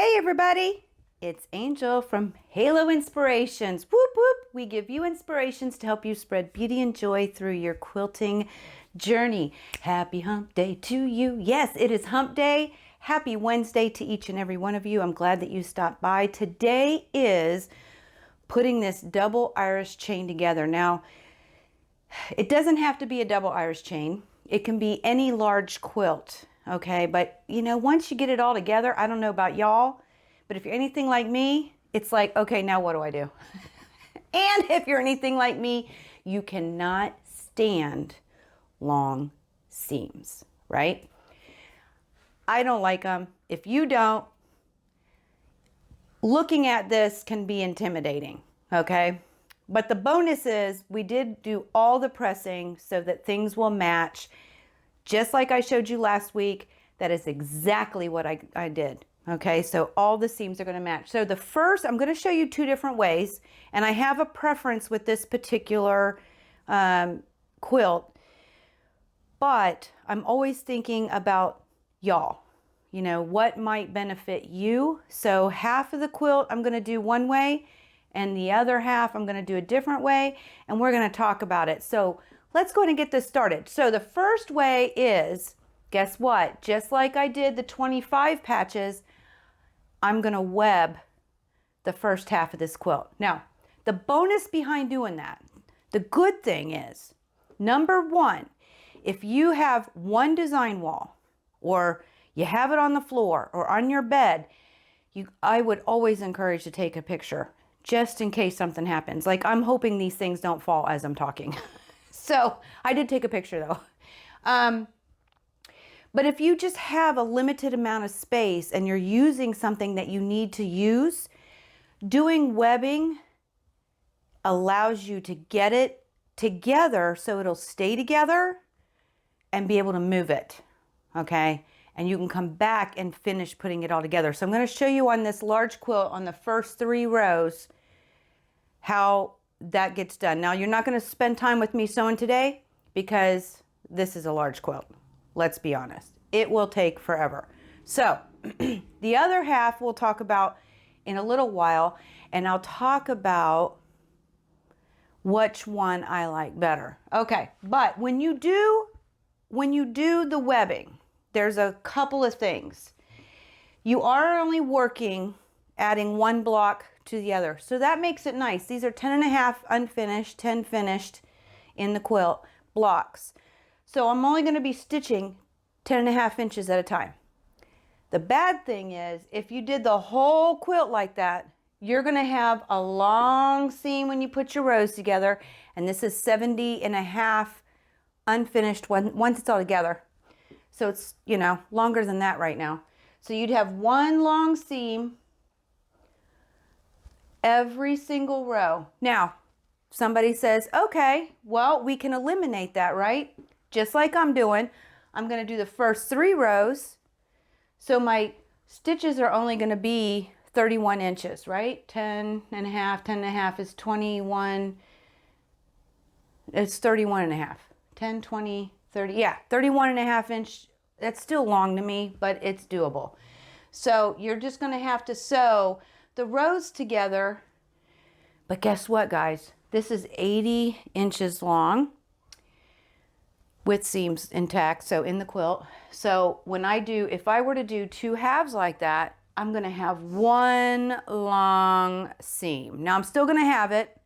Hey everybody, it's Angel from Halo Inspirations. Whoop whoop! We give you inspirations to help you spread beauty and joy through your quilting journey. Happy hump day to you. Yes, it is hump day. Happy Wednesday to each and every one of you. I'm glad that you stopped by. Today is putting this double Irish chain together. Now, it doesn't have to be a double Irish chain. It can be any large quilt. Okay, but you know, once you get it all together, I don't know about y'all, but if you're anything like me, it's like, okay, now what do I do? And if you're anything like me, you cannot stand long seams, right? I don't like them. If you don't, looking at this can be intimidating, okay? But the bonus is we did do all the pressing so that things will match. Just like I showed you last week, that is exactly what I did. Okay, so all the seams are going to match. So the first, I'm going to show you two different ways, and I have a preference with this particular quilt, but I'm always thinking about y'all. You know, what might benefit you. So half of the quilt I'm going to do one way, and the other half I'm going to do a different way, and we're going to talk about it. So let's go ahead and get this started. So the first way is, guess what? Just like I did the 25 patches, I'm going to web the first half of this quilt. Now, the bonus behind doing that, the good thing is, number one, if you have one design wall or you have it on the floor or on your bed, I would always encourage to take a picture just in case something happens. Like, I'm hoping these things don't fall as I'm talking. So I did take a picture though. But if you just have a limited amount of space and you're using something that you need to use, doing webbing allows you to get it together so it'll stay together and be able to move it, okay? And you can come back and finish putting it all together. So I'm going to show you on this large quilt on the first 3 rows how that gets done. Now, you're not going to spend time with me sewing today because this is a large quilt. Let's be honest. It will take forever. So the other half we'll talk about in a little while, and I'll talk about which one I like better. Okay, but when you do the webbing, there's a couple of things. You are only adding 1 block to the other. So that makes it nice. These are 10.5 unfinished, 10 finished in the quilt blocks. So I'm only going to be stitching 10.5 inches at a time. The bad thing is, if you did the whole quilt like that, you're going to have a long seam when you put your rows together. And this is 70.5 unfinished once it's all together. So it's, you know, longer than that right now. So you'd have 1 long seam every single row. Now, somebody says, okay, well, we can eliminate that, right? Just like I'm doing. I'm going to do the first 3 rows. So my stitches are only going to be 31 inches, right? 10.5 is 21. It's 31.5. 10, 20, 30. Yeah, 31.5 inch. That's still long to me, but it's doable. So you're just going to have to sew the rows together. But guess what, guys? This is 80 inches long with seams intact, so in the quilt. So when if I were to do 2 halves like that, I'm going to have 1 long seam. Now I'm still going to have it.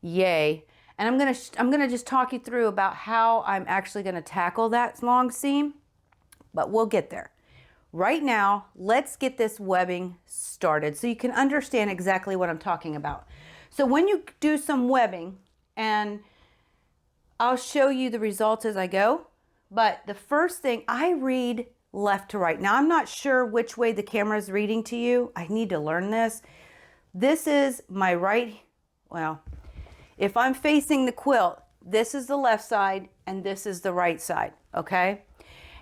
Yay. And I'm going to just talk you through about how I'm actually going to tackle that long seam, but we'll get there. Right now, let's get this webbing started so you can understand exactly what I'm talking about. So when you do some webbing, and I'll show you the results as I go, but the first thing, I read left to right. Now, I'm not sure which way the camera is reading to you. I need to learn this. This is my right, well, if I'm facing the quilt, this is the left side and this is the right side, okay?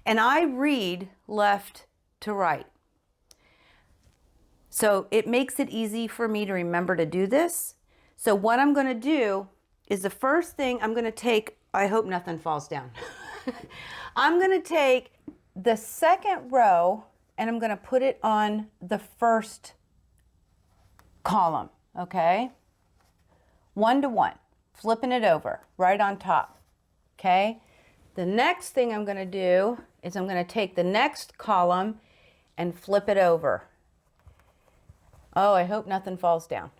And I read left to right. So it makes it easy for me to remember to do this. So what I'm going to do is the first thing I'm going to take, I hope nothing falls down. I'm going to take the second row and I'm going to put it on the first column, okay? 1 to 1, flipping it over right on top, okay? The next thing I'm going to do is I'm going to take the next column and flip it over. Oh, I hope nothing falls down.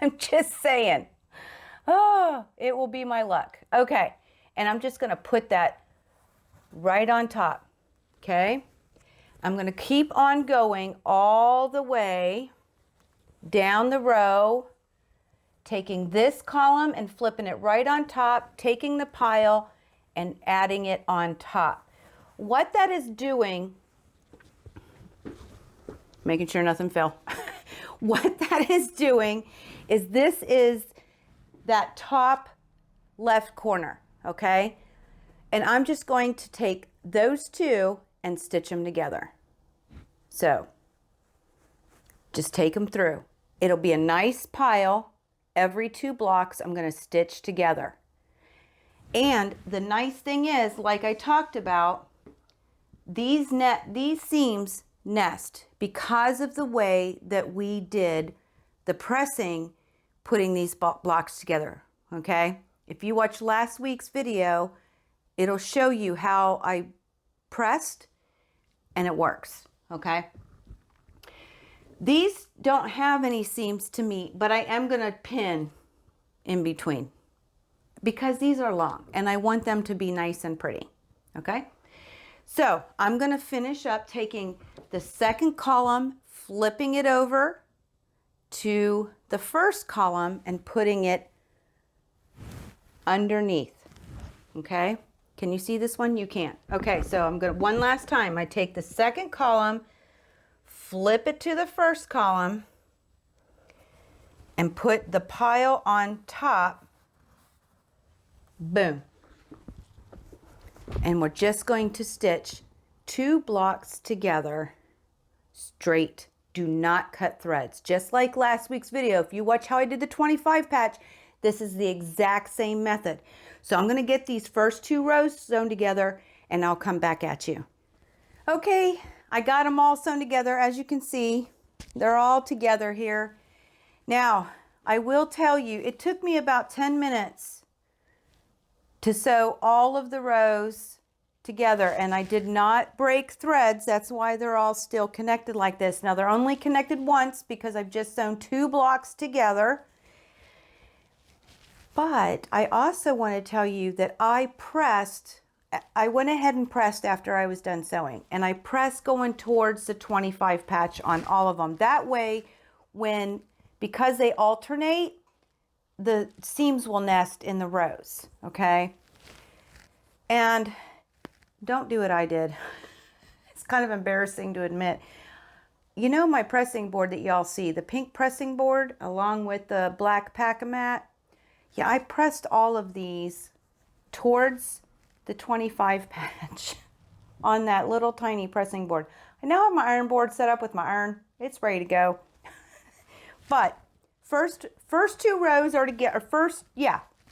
I'm just saying. Oh, it will be my luck. Okay, and I'm just going to put that right on top, okay? I'm going to keep on going all the way down the row, taking this column and flipping it right on top, taking the pile and adding it on top. What that is doing, making sure nothing fell. What that is doing is this is that top left corner, okay? And I'm just going to take those two and stitch them together. So just take them through. It'll be a nice pile. Every 2 blocks I'm going to stitch together. And the nice thing is, like I talked about, these seams nest because of the way that we did the pressing, putting these blocks together, okay? If you watch last week's video, it'll show you how I pressed and it works, okay? These don't have any seams to meet, but I am going to pin in between because these are long and I want them to be nice and pretty, okay? So I'm going to finish up taking the second column, flipping it over to the first column and putting it underneath, okay? Can you see this one? You can't. Okay, so I'm going to, one last time, I take the second column, flip it to the first column, and put the pile on top. Boom. And we're just going to stitch 2 blocks together straight. Do not cut threads. Just like last week's video, if you watch how I did the 25 patch, this is the exact same method. So I'm going to get these first 2 rows sewn together and I'll come back at you. Okay, I got them all sewn together. As you can see, they're all together here. Now, I will tell you, it took me about 10 minutes to sew all of the rows together, and I did not break threads. That's why they're all still connected like this. Now, they're only connected once because I've just sewn 2 blocks together. But I also want to tell you that I went ahead and pressed after I was done sewing, and I pressed going towards the 25 patch on all of them. That way, because they alternate, the seams will nest in the rows, okay? And don't do what I did. It's kind of embarrassing to admit. You know my pressing board that y'all see, the pink pressing board along with the black pack-a-mat? Yeah, I pressed all of these towards the 25 patch on that little tiny pressing board. I now have my iron board set up with my iron. It's ready to go. But first 2 rows are together.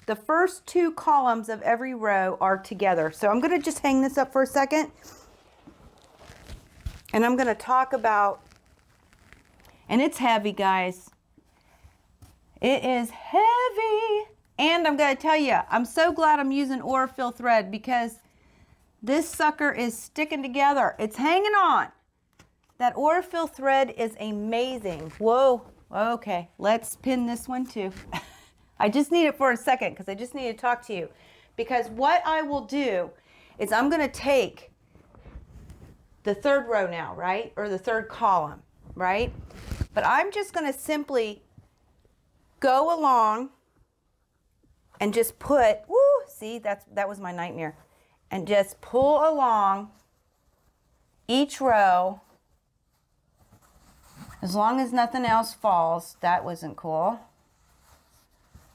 The first 2 columns of every row are together. So I'm going to just hang this up for a second. And I'm going to talk about, and it's heavy, guys. It is heavy. And I'm going to tell you, I'm so glad I'm using Orifil thread because this sucker is sticking together. It's hanging on. That Orifil thread is amazing. Whoa. Okay, let's pin this one too. I just need it for a second because I just need to talk to you. Because what I will do is I'm going to take the 3rd row now, right? Or the 3rd column, right? But I'm just going to simply go along and just put, see, that was my nightmare. And just pull along each row. As long as nothing else falls. That wasn't cool.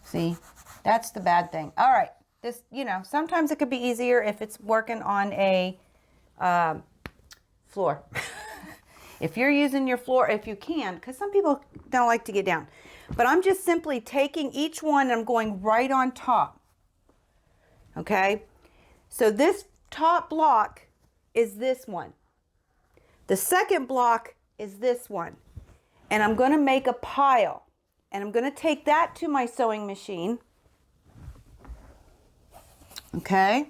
See, that's the bad thing. All right, this, sometimes it could be easier if it's working on a floor. If you're using your floor, if you can, because some people don't like to get down. But I'm just simply taking each one and I'm going right on top. Okay, so this top block is this one. The second block is this one. And I'm going to make a pile. And I'm going to take that to my sewing machine. Okay.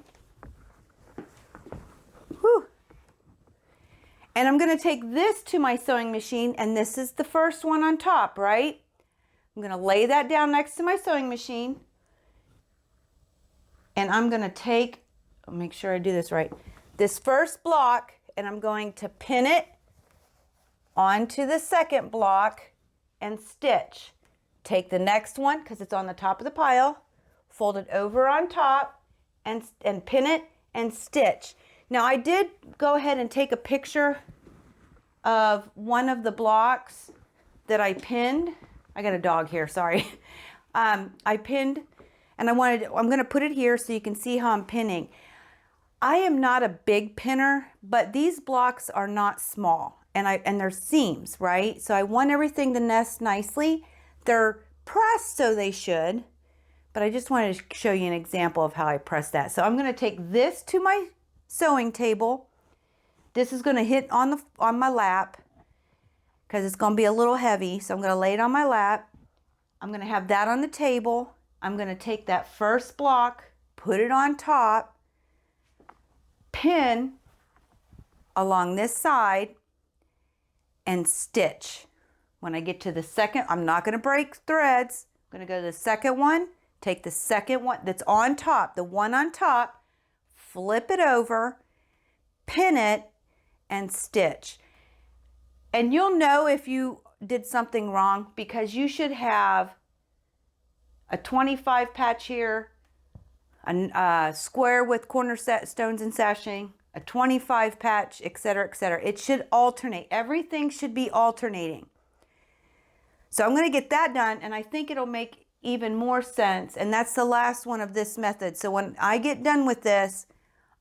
Whew. And I'm going to take this to my sewing machine, and this is the first one on top, right? I'm going to lay that down next to my sewing machine. And I'm going to take, I'll make sure I do this right, this first block, and I'm going to pin it onto the second block and stitch. Take the next one, because it's on the top of the pile, fold it over on top and pin it and stitch. Now I did go ahead and take a picture of one of the blocks that I pinned. I got a dog here, sorry. I pinned, and I'm going to put it here so you can see how I'm pinning. I am not a big pinner, but these blocks are not small, and they're seams, right? So I want everything to nest nicely. They're pressed, so they should, but I just wanted to show you an example of how I press that. So I'm going to take this to my sewing table. This is going to hit on my lap because it's going to be a little heavy. So I'm going to lay it on my lap. I'm going to have that on the table. I'm going to take that first block, put it on top, pin along this side, and stitch. When I get to the second, I'm not going to break threads. I'm going to go to the second one, take the second one that's on top, the one on top, flip it over, pin it, and stitch. And you'll know if you did something wrong, because you should have a 25 patch here, a square with corner stones and sashing, a 25 patch, etc., etc. It should alternate. Everything should be alternating. So I'm going to get that done, and I think it'll make even more sense. And that's the last one of this method. So when I get done with this,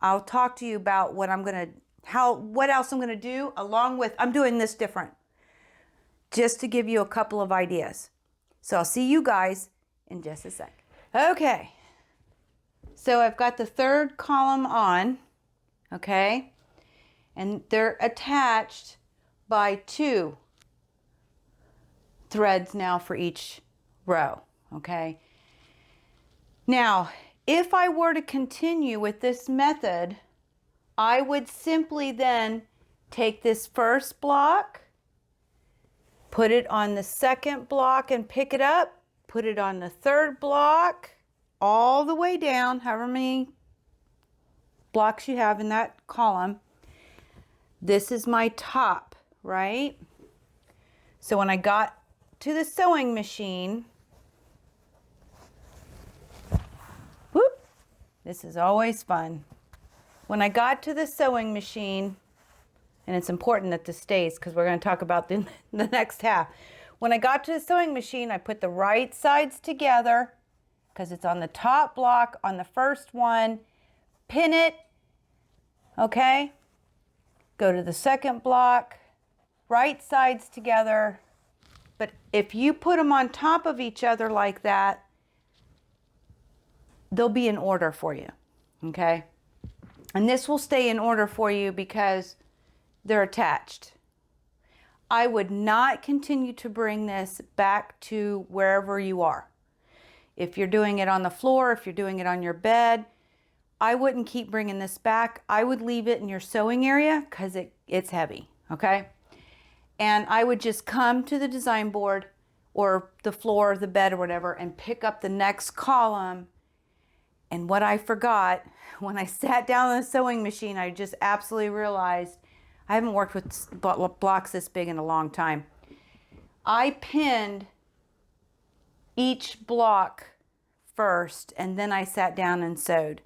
I'll talk to you about what what else I'm going to do along with, I'm doing this different, just to give you a couple of ideas. So I'll see you guys in just a sec. Okay. So I've got the third column on, okay? And they're attached by 2 threads now for each row, okay? Now, if I were to continue with this method, I would simply then take this first block, put it on the second block and pick it up, put it on the third block, all the way down, however many blocks you have in that column. This is my top, right? So when I got to the sewing machine, whoop, this is always fun. When I got to the sewing machine, and it's important that this stays because we're going to talk about the next half. When I got to the sewing machine, I put the right sides together because it's on the top block on the first one, pin it, okay? Go to the second block, right sides together. But if you put them on top of each other like that, they'll be in order for you, okay? And this will stay in order for you because they're attached. I would not continue to bring this back to wherever you are. If you're doing it on the floor, if you're doing it on your bed, I wouldn't keep bringing this back. I would leave it in your sewing area because it's heavy, okay? And I would just come to the design board or the floor or the bed or whatever and pick up the next column. And what I forgot, when I sat down on the sewing machine, I just absolutely realized I haven't worked with blocks this big in a long time. I pinned each block first, and then I sat down and sewed,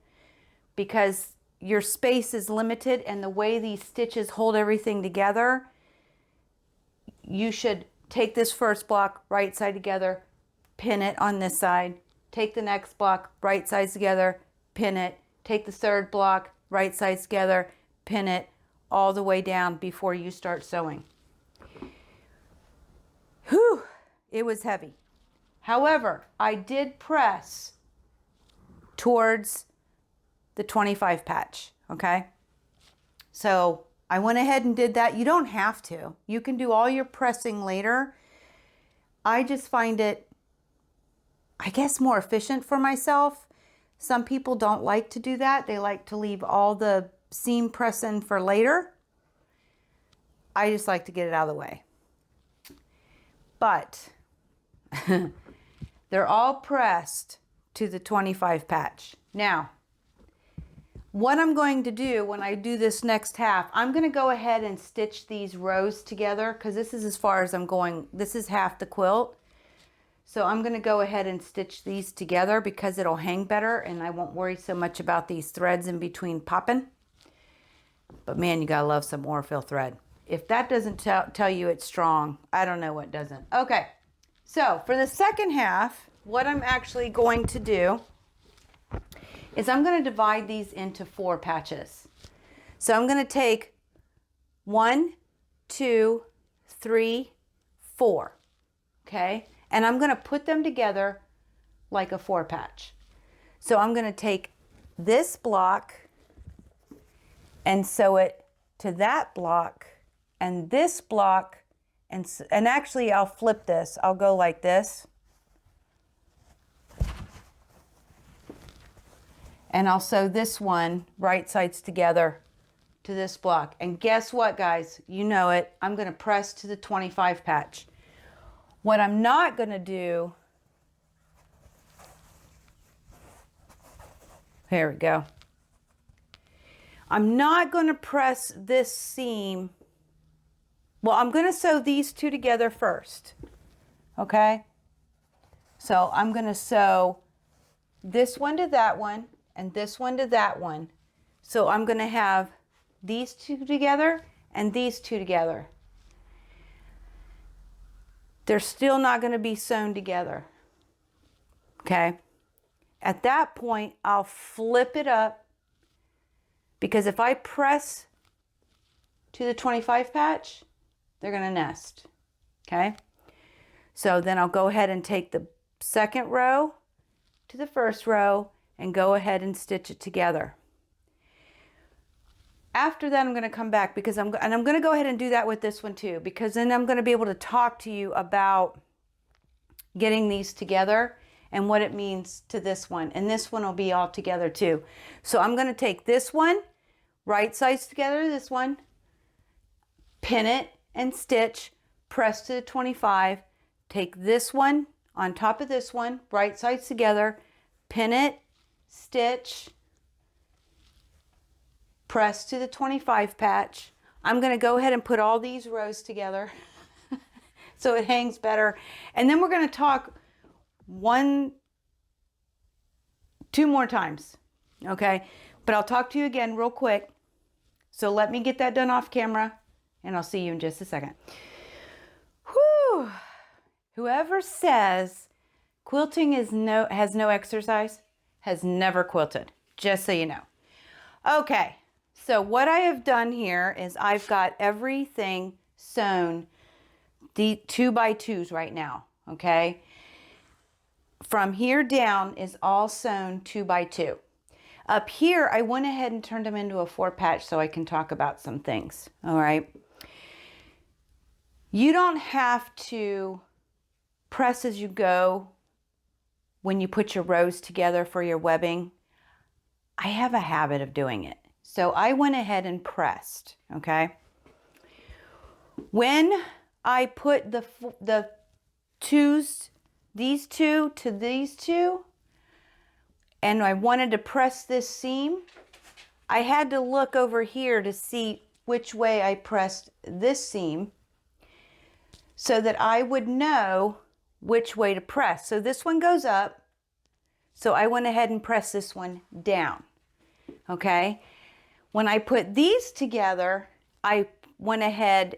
because your space is limited, and the way these stitches hold everything together, you should take this first block, right side together, pin it on this side, take the next block, right sides together, pin it, take the third block, right sides together, pin it, all the way down before you start sewing. Whew, it was heavy. However, I did press towards the 25 patch, okay? So I went ahead and did that. You don't have to. You can do all your pressing later. I just find it, I guess, more efficient for myself. Some people don't like to do that. They like to leave all the seam pressing for later. I just like to get it out of the way. But they're all pressed to the 25 patch. Now, what I'm going to do when I do this next half, I'm going to go ahead and stitch these rows together because this is as far as I'm going. This is half the quilt. So I'm going to go ahead and stitch these together because it'll hang better and I won't worry so much about these threads in between popping. But man, you got to love some Orfil thread. If that doesn't tell you it's strong, I don't know what doesn't. Okay, so for the second half, what I'm actually going to do is I'm going to divide these into 4 patches. So I'm going to take 1, 2, 3, 4, okay? And I'm going to put them together like a 4 patch. So I'm going to take this block and sew it to that block and this block, and actually I'll flip this. I'll go like this. And I'll sew this one right sides together to this block. And guess what, guys? You know it. I'm going to press to the 25 patch. What I'm not going to do, here we go. I'm not going to press this seam. Well, I'm going to sew these 2 together first. Okay? So I'm going to sew this one to that one and this one to that one. So I'm going to have these 2 together and these 2 together. They're still not going to be sewn together. Okay? At that point, I'll flip it up because if I press to the 25 patch, they're going to nest. Okay? So then I'll go ahead and take the second row to the first row and go ahead and stitch it together. After that, I'm going to come back because I'm going to go ahead and do that with this one too, because then I'm going to be able to talk to you about getting these together and what it means to this one. And this one will be all together too. So I'm going to take this one, right sides together, this one, pin it and stitch, press to the 25, take this one on top of this one, right sides together, pin it, stitch, press to the 25 patch. I'm going to go ahead and put all these rows together so it hangs better. And then we're going to talk 2 more times. Okay. But I'll talk to you again real quick. So let me get that done off camera and I'll see you in just a second. Whew. Whoever says quilting has no exercise has never quilted. Just so you know. Okay. So what I have done here is I've got everything sewn the 2x2s right now, okay? From here down is all sewn 2x2. Up here, I went ahead and turned them into a 4 patch so I can talk about some things, all right? You don't have to press as you go when you put your rows together for your webbing. I have a habit of doing it. So I went ahead and pressed, okay? When I put the twos, these 2 to these 2, and I wanted to press this seam, I had to look over here to see which way I pressed this seam so that I would know which way to press. So this one goes up, so I went ahead and pressed this one down, okay? When I put these together, I went ahead,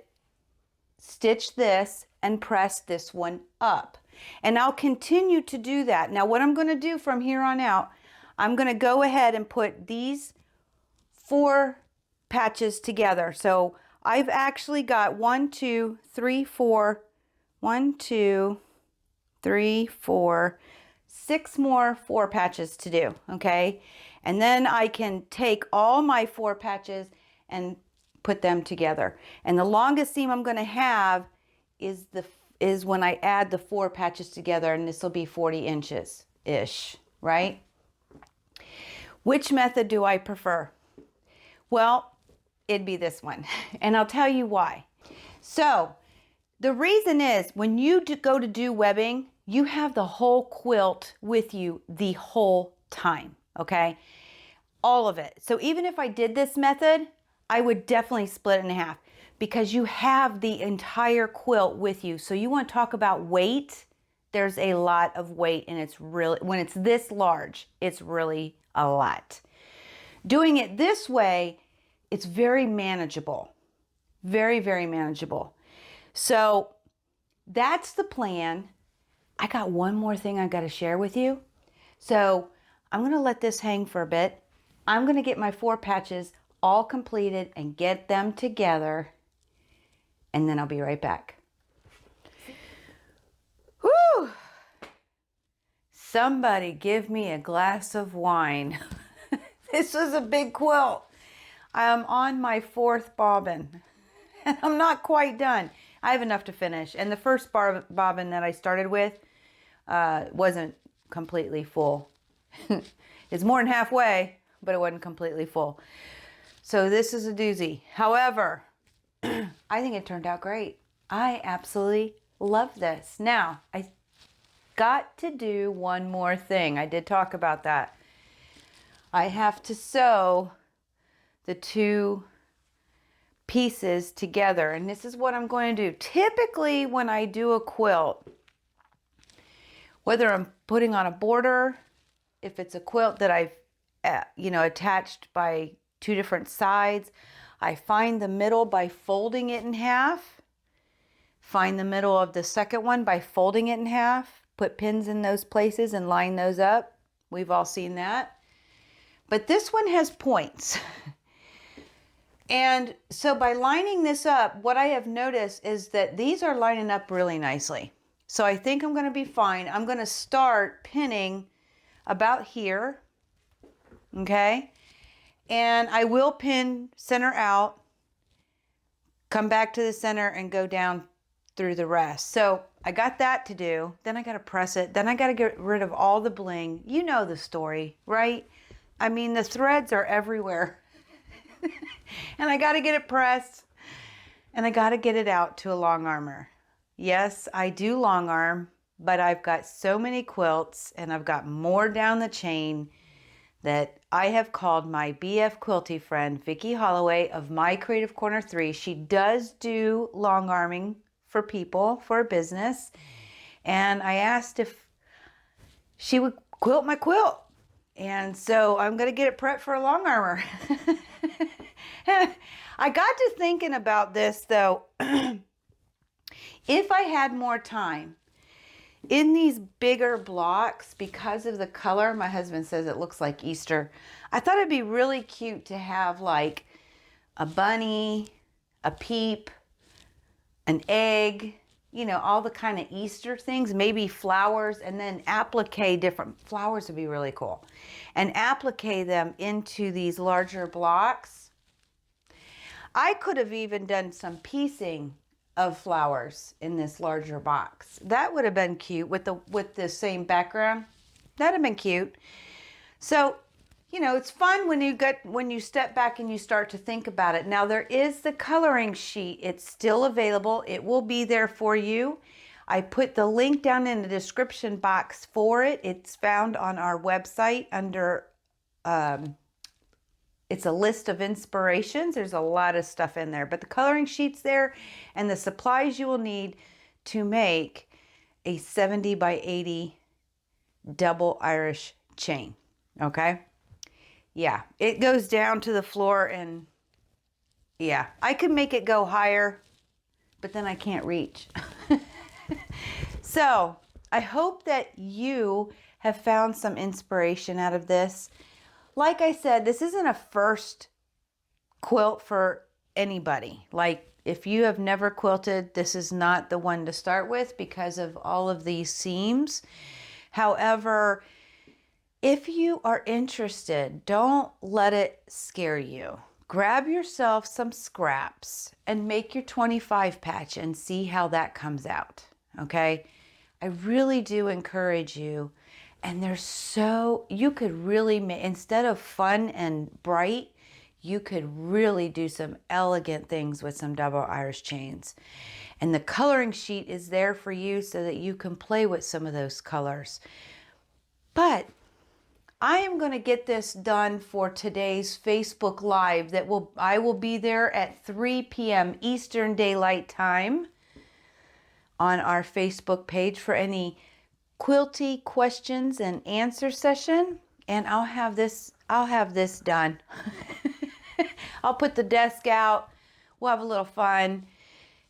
stitched this, and pressed this one up. And I'll continue to do that. Now, what I'm going to do from here on out, I'm going to go ahead and put these 4 patches together. So I've actually got 1, 2, 3, 4, 1, 2, 3, 4, 6 more 4 patches to do, okay? And then I can take all my 4 patches and put them together. And the longest seam I'm going to have is when I add the 4 patches together, and this will be 40 inches ish, right? Which method do I prefer? Well, it'd be this one, and I'll tell you why. So the reason is when you go to do webbing, you have the whole quilt with you the whole time, okay? All of it. So even if I did this method, I would definitely split it in half because you have the entire quilt with you. So you want to talk about weight? There's a lot of weight, and it's really, when it's this large, it's really a lot. Doing it this way, it's very manageable. Very, very manageable. So that's the plan. I got one more thing I got to share with you. So I'm going to let this hang for a bit. I'm going to get my 4 patches all completed and get them together, and then I'll be right back. Whew! Somebody give me a glass of wine. This is a big quilt. I'm on my 4th bobbin, and I'm not quite done. I have enough to finish, and the first bobbin that I started with wasn't completely full. It's more than halfway, but it wasn't completely full. So this is a doozy. However, I think it turned out great. I absolutely love this. Now, I got to do one more thing. I did talk about that. I have to sew the 2 pieces together, and this is what I'm going to do. Typically, when I do a quilt, whether I'm putting on a border, if it's a quilt that I've attached by 2 different sides, I find the middle by folding it in half. Find the middle of the second one by folding it in half. Put pins in those places and line those up. We've all seen that. But this one has points. And so by lining this up, what I have noticed is that these are lining up really nicely. So I think I'm going to be fine. I'm going to start pinning about here. Okay. And I will pin center out, come back to the center, and go down through the rest. So I got that to do. Then I got to press it. Then I got to get rid of all the bling. You know the story, right? I mean, the threads are everywhere. And I got to get it pressed, and I got to get it out to a long armor. Yes, I do long arm, but I've got so many quilts, and I've got more down the chain that I have called my BF quilty friend, Vicki Holloway of My Creative Corner 3. She does do long arming for people, for a business. And I asked if she would quilt my quilt. And so I'm going to get it prepped for a long armor. I got to thinking about this though. If I had more time, in these bigger blocks, because of the color, my husband says it looks like Easter. I thought it'd be really cute to have like a bunny, a peep, an egg, all the kind of Easter things, maybe flowers, and then applique different flowers would be really cool. And applique them into these larger blocks. I could have even done some piecing of flowers in this larger box. That would have been cute with the same background. That'd have been cute. So, it's fun when you step back and you start to think about it. Now there is the coloring sheet. It's still available. It will be there for you. I put the link down in the description box for it. It's found on our website under it's a list of inspirations. There's a lot of stuff in there, but the coloring sheet's there and the supplies you will need to make a 70 by 80 double Irish chain. Okay. Yeah, it goes down to the floor, and yeah, I could make it go higher, but then I can't reach. So I hope that you have found some inspiration out of this. Like I said, this isn't a first quilt for anybody. Like if you have never quilted, this is not the one to start with because of all of these seams. However, if you are interested, don't let it scare you. grab yourself some scraps and make your 25 patch and see how that comes out. Okay. I really do encourage you. And you could really, instead of fun and bright, you could really do some elegant things with some double Irish chains. And the coloring sheet is there for you so that you can play with some of those colors. But I am going to get this done for today's Facebook Live I will be there at 3 p.m. Eastern Daylight Time on our Facebook page for any quilty questions and answer session, and I'll have this done. I'll put the desk out. We'll have a little fun.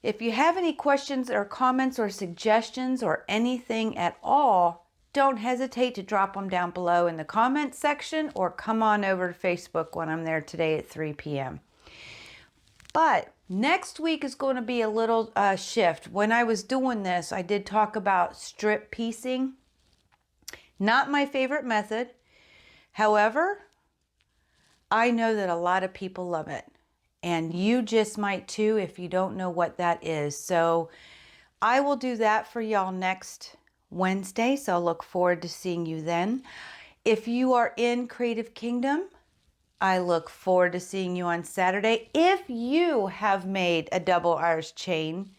If you have any questions or comments or suggestions or anything at all, don't hesitate to drop them down below in the comments section or come on over to Facebook when I'm there today at 3 p.m. But next week is going to be a little shift. When I was doing this, I did talk about strip piecing. Not my favorite method. However, I know that a lot of people love it. And you just might too if you don't know what that is. So I will do that for y'all next Wednesday. So I'll look forward to seeing you then. If you are in Creative Kingdom, I look forward to seeing you on Saturday. If you have made a double Irish chain,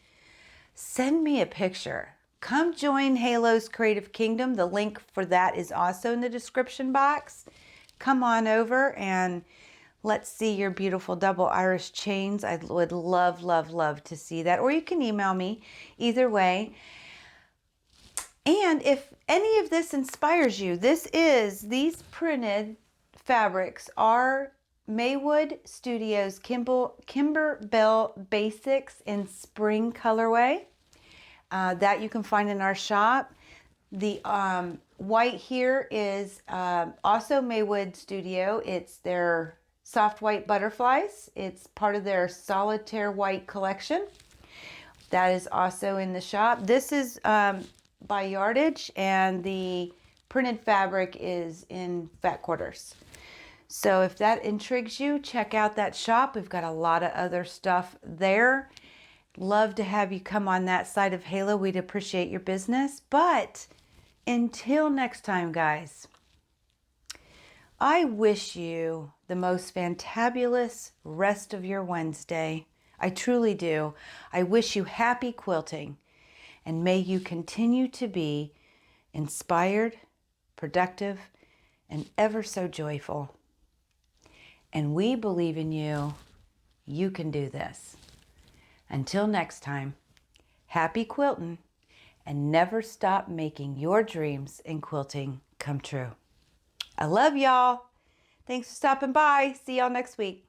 send me a picture. Come join Halo's Creative Kingdom. The link for that is also in the description box. Come on over and let's see your beautiful double Irish chains. I would love, love, love to see that. Or you can email me. Either way. And if any of this inspires you, these printed fabrics are Maywood Studios Kimber Bell Basics in spring colorway that you can find in our shop. The white here is also Maywood Studio. It's their soft white butterflies. It's part of their solitaire white collection. That is also in the shop. This is by yardage, and the printed fabric is in fat quarters. So if that intrigues you, check out that shop. We've got a lot of other stuff there. Love to have you come on that side of Halo. We'd appreciate your business. But until next time, guys, I wish you the most fantabulous rest of your Wednesday. I truly do. I wish you happy quilting. And may you continue to be inspired, productive, and ever so joyful. And we believe in you. You can do this. Until next time, happy quilting, and never stop making your dreams in quilting come true. I love y'all. Thanks for stopping by. See y'all next week.